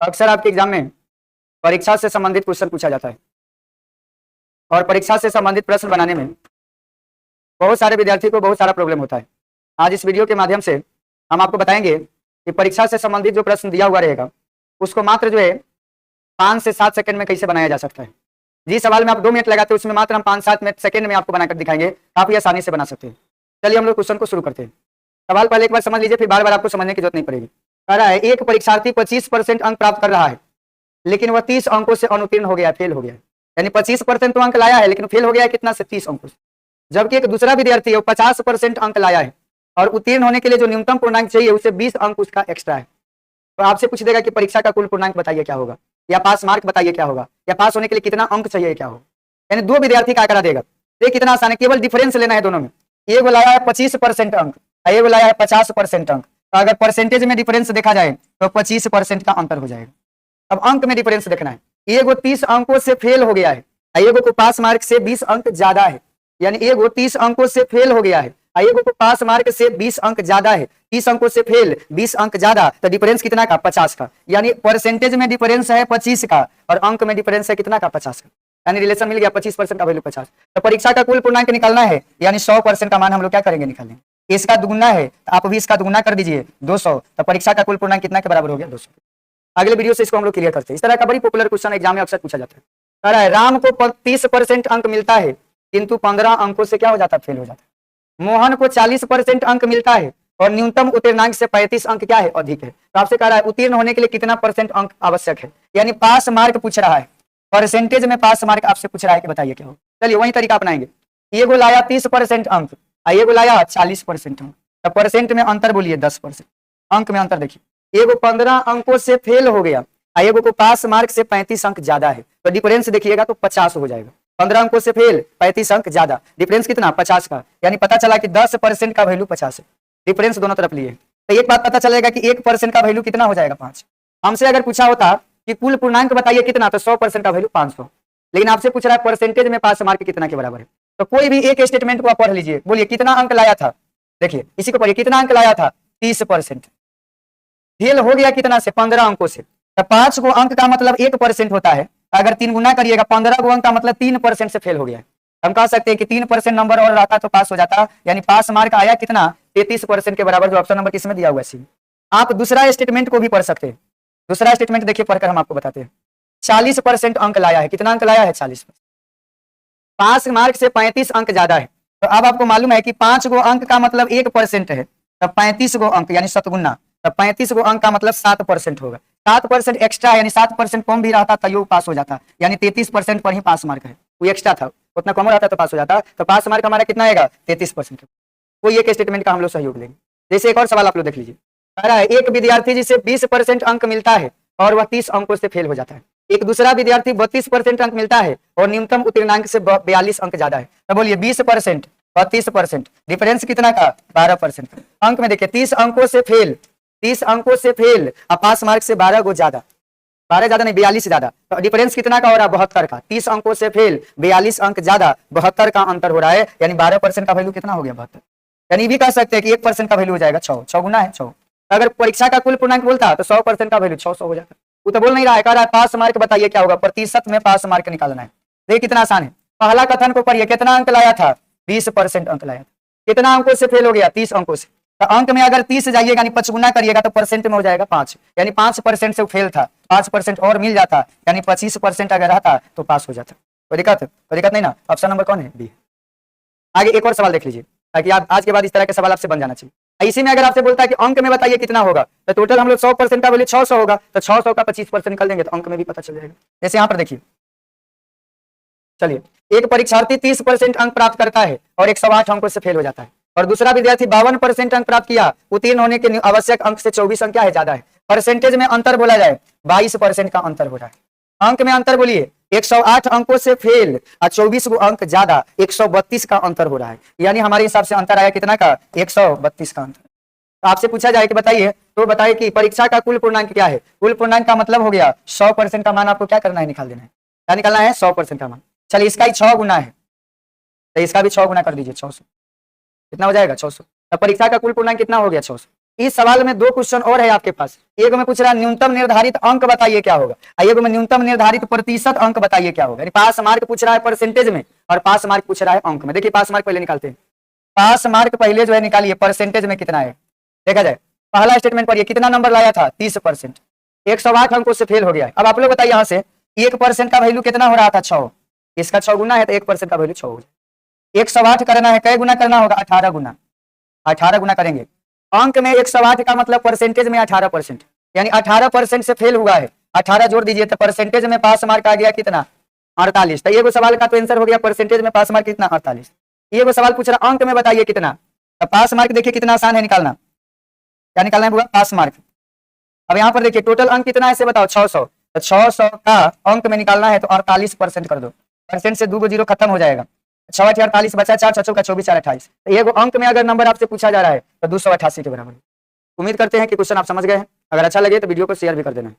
अक्सर आपके एग्जाम में परीक्षा से संबंधित क्वेश्चन पूछा जाता है और परीक्षा से संबंधित प्रश्न बनाने में बहुत सारे विद्यार्थी को बहुत सारा प्रॉब्लम होता है। आज इस वीडियो के माध्यम से हम आपको बताएंगे कि परीक्षा से संबंधित जो प्रश्न दिया हुआ रहेगा उसको मात्र जो है 5 से 7 सेकंड में कैसे बनाया जा सकता है। जिस सवाल में आप 2 मिनट लगाते हैं उसमें मात्र हम 5-7 सेकंड में आपको बनाकर दिखाएंगे, काफी आसानी से बना सकते हैं। चलिए हम लोग क्वेश्चन को शुरू करते हैं। सवाल पहले एक बार समझ लीजिए, फिर बार बार आपको समझने की जरूरत नहीं पड़ेगी। कह रहा है एक परीक्षार्थी 25% अंक प्राप्त कर रहा है लेकिन वह 30 अंकों से अनुत्तीर्ण हो गया, फेल हो गया। यानी 25% तो अंक लाया है लेकिन फेल हो गया है कितना से 30 अंकों से। जबकि एक दूसरा विद्यार्थी है 50% अंक लाया है और उत्तीर्ण होने के लिए जो न्यूनतम पूर्णांक चाहिए उसे 20 अंक उसका एक्स्ट्रा है। तो आपसे पूछ देगा कि परीक्षा का कुल पूर्णांक बताइए क्या होगा, या पास मार्क बताइए क्या होगा, या पास होने के लिए कितना अंक चाहिए क्या होगा। यानी 2 विद्यार्थी क्या करा देगा। ये कितना आसान है, केवल डिफरेंस लेना है दोनों में। एक लाया है 25% अंक, एक लाया है 50% अंक। तो अगर परसेंटेज में डिफरेंस देखा जाए तो 25% का अंतर हो जाएगा। अब अंक में डिफरेंस देखना है। एगो 30 अंकों से फेल हो गया है, एगो को पास मार्क से 20 अंक ज्यादा है। यानी एगो 30 अंकों से फेल हो गया है, एगो को पास मार्क से 20 अंक ज्यादा है। 30 अंकों से फेल, 20 अंक ज्यादा, तो डिफरेंस कितना का 50 का। यानी परसेंटेज में डिफरेंस है 25 का और अंक में डिफरेंस है कितना का 50 का। यानी रिलेशन मिल गया 25% का वैल्यू 50। तो परीक्षा का कुल पूर्णांक निकालना है, यानी 100% का मान हम लोग क्या करेंगे, निकालेंगे। इसका दुगुना है तो आप भी इसका दुगुना कर दीजिए 200, तो परीक्षा का कुल पूर्णांक कितना के बराबर हो गया 200। अगले वीडियो से इसको हम लोग क्लियर करते हैं। इस तरह का बड़ी पॉपुलर क्वेश्चन एग्जाम में अक्सर पूछा जाता है। कह रहा है राम को 30% अंक मिलता है किंतु 15 अंकों से क्या हो जाता है, फेल हो जाता है। मोहन को 40% अंक मिलता है और न्यूनतम उत्तीर्णांक से 35 अंक क्या है, अधिक है। तो आपसे कह रहा है उत्तीर्ण होने के लिए कितना परसेंट अंक आवश्यक है। यानी पास मार्क पूछ रहा है, परसेंटेज में पास मार्क आपसे पूछ रहा है कि बताइए क्या हो। चलिए वही तरीका अपनाएंगे। एगो लाया 30% अंक, एगो लाया 40% अंक। तो परसेंट में अंतर बोलिए 10%, अंक में अंतर देखिए। एगो 15 अंकों से फेल हो गया, एगो को पास मार्क से 35 अंक ज्यादा है, तो डिफरेंस देखिएगा तो 50 हो जाएगा। 15 अंकों से फेल, 35 अंक ज्यादा, डिफरेंस कितना 50 का। यानी पता चला कि 10% का वैल्यू 50 है। डिफरेंस दोनों तरफ लिए तो एक बात पता चलेगा कि 1% का वैल्यू कितना हो जाएगा 5। हमसे अगर पूछा होता कि कुल पूर्णांक बताइए कितना, तो 100% का वैल्यू 500। लेकिन आपसे पूछ रहा है परसेंटेज में पास मार्क कितना के बराबर है। तो कोई भी एक स्टेटमेंट को आप पढ़ लीजिए, बोलिए कितना अंक लाया था। देखिए इसी को पढ़िए, कितना अंक लाया था 30%, फेल हो गया कितना से 15 अंकों से। तो 5 गो अंक का मतलब 1% होता है। अगर 3 गुना करिएगा 15 गो अंक का मतलब 3% से फेल हो गया है। हम कह सकते हैं कि 3% नंबर और रहता तो पास हो जाता। यानी पास मार्क आया कितना 33% के बराबर, जो ऑप्शन नंबर किसमें दिया हुआ है। आप दूसरा स्टेटमेंट को भी पढ़ सकते हैं। दूसरा स्टेटमेंट देखिए पढ़कर हम आपको बताते हैं। 40% अंक लाया है, कितना अंक लाया है 40, पास मार्क से 35 अंक ज्यादा है। तो अब आपको मालूम है कि 5 गो अंक का मतलब 1% है, तब 35 गो अंक यानी 7 गुना, तब 35 गो अंक का मतलब 7% होगा। 7% एक्स्ट्रा यानी 7% कम भी रहता तो पास हो जाता। यानी 33% पर ही पास मार्क है, वो एक्स्ट्रा था, उतना कम रहता तो पास हो जाता। तो पास मार्क हमारा कितना आएगा 33%। कोई एक स्टेटमेंट का हम लोग सहयोग लेंगे। जैसे एक और सवाल आप लोग देख लीजिए। कह रहा है एक विद्यार्थी जिसे 20% अंक मिलता है और वह 30 अंकों से फेल हो जाता है। एक दूसरा विद्यार्थी 32% अंक मिलता है और न्यूनतम उत्तीर्णांक से 42 अंक ज्यादा है। तो बोलिए 20% और 30%, डिफरेंस कितना का 12%। अंक में देखिए 30 अंकों से फेल, 30 अंकों से फेल और पास मार्क से 12 गो ज्यादा, 12 ज्यादा नहीं 42 ज्यादा। तो डिफरेंस कितना का हो रहा है 72 का। 30 अंकों से फेल, 42 अंक ज्यादा, 72 का अंतर हो रहा है। यानी 12% का वैल्यू कितना हो गया 72। यानी भी कह सकते हैं कि 1% का वैल्यू हो जाएगा 6, 6 गुना है 6। अगर परीक्षा का कुल पूर्णांक बोलता तो 100% का वैल्यू 600 हो जाता। वो तो बोल नहीं रहा है, कह रहा है पास मार्क बताइए क्या होगा, प्रतिशत में पास मार्क निकालना है। देखिए कितना आसान है। पहला कथन को पढ़िए, कितना अंक लाया था 20% अंक लाया था, कितना अंकों से फेल हो गया 30 अंकों से। तो अंक में अगर 30 जाइएगा यानी 5 गुना करिएगा तो परसेंट में हो जाएगा 5। यानी 5% से फेल था, 5% और मिल जाता, यानी 25% अगर रहता तो पास हो जाता। कोई दिक्कत नहीं ना। ऑप्शन नंबर कौन है, बी। आगे एक और सवाल देख लीजिए ताकि आप आज के बाद इस तरह के सवाल आपसे बन जाना चाहिए। इसी में अगर आपसे बोलता है कि अंक में बताइए कितना होगा, तो टोटल हम लोग 100% का वैल्यू 600 होगा, तो 600 का 25% निकल देंगे तो अंक में भी पता चल जाएगा। जैसे यहाँ पर देखिए, चलिए एक परीक्षार्थी 30% अंक प्राप्त करता है और 108 अंकों से फेल हो जाता है, और दूसरा विद्यार्थी 52% अंक प्राप्त किया, उत्तीर्ण होने के आवश्यक अंक से 24 अंक क्या है ज्यादा है। परसेंटेज में अंतर बोला जाए 22% का अंतर हो रहा है। अंक में अंतर बोलिए 108 अंकों से फेल और 24 अंक ज्यादा, 132 का अंतर हो रहा है। यानी हमारे हिसाब से अंतर आया कितना का 132 का अंतर। तो आपसे पूछा जाए कि बताइए, तो बताइए कि परीक्षा का कुल पूर्णांक क्या है। कुल पूर्णांक का मतलब हो गया 100% का मान आपको क्या करना है, निकाल देना है। क्या निकालना है 100% का मान। चलिए इसका ही 6 गुना है तो इसका भी 6 गुना कर दीजिए 600, कितना हो जाएगा 600। तो परीक्षा का कुल पूर्णांक कितना हो गया 600। इस सवाल में 2 क्वेश्चन और है आपके पास। एक में पूछ रहा है न्यूनतम निर्धारित अंक बताइए क्या होगा, एक में न्यूनतम निर्धारित प्रतिशत अंक बताइए क्या होगा। पास मार्क पूछ रहा है परसेंटेज में और पास मार्क पूछ रहा है अंक में। देखिए पास मार्क पहले निकालते हैं, पास मार्क पहले जो है निकालिए, परसेंटेज में कितना है देखा जाए। पहला स्टेटमेंट पढ़िए, कितना नंबर लाया था 30%, 108 अंकों से फेल हो गया है। अब आप लोग बताइए यहाँ से 1% का वैल्यू कितना हो रहा था 6, इसका 6 गुना है तो 1% का वैल्यू 6 हो जाए। 108 करना है, कै गुना करना होगा 18 गुना, 18 गुना करेंगे। अंक में 108 का मतलब परसेंटेज में 18%, यानी 18% से फेल हुआ है, 18 जोड़ दीजिए तो परसेंटेज में पास मार्क आ गया कितना 48। तो ये वो सवाल का तो आंसर हो गया परसेंटेज में पास मार्क कितना 48। ये वो सवाल पूछ रहा अंक में बताइए कितना, तो पास मार्क देखिए कितना आसान है निकालना। क्या निकालना है पास मार्क। अब यहाँ पर देखिए टोटल अंक कितना है इसे बताओ 600, तो 600 का अंक में निकालना है तो 48% कर दो, परसेंट से 2 0 खत्म हो जाएगा। 6 48 बचा 4 6 का 24 4 28। तो ये अंक में अगर नंबर आपसे पूछा जा रहा है तो 288 के बराबर। उम्मीद करते हैं कि क्वेश्चन आप समझ गए हैं। अगर अच्छा लगे तो वीडियो को शेयर भी कर देना।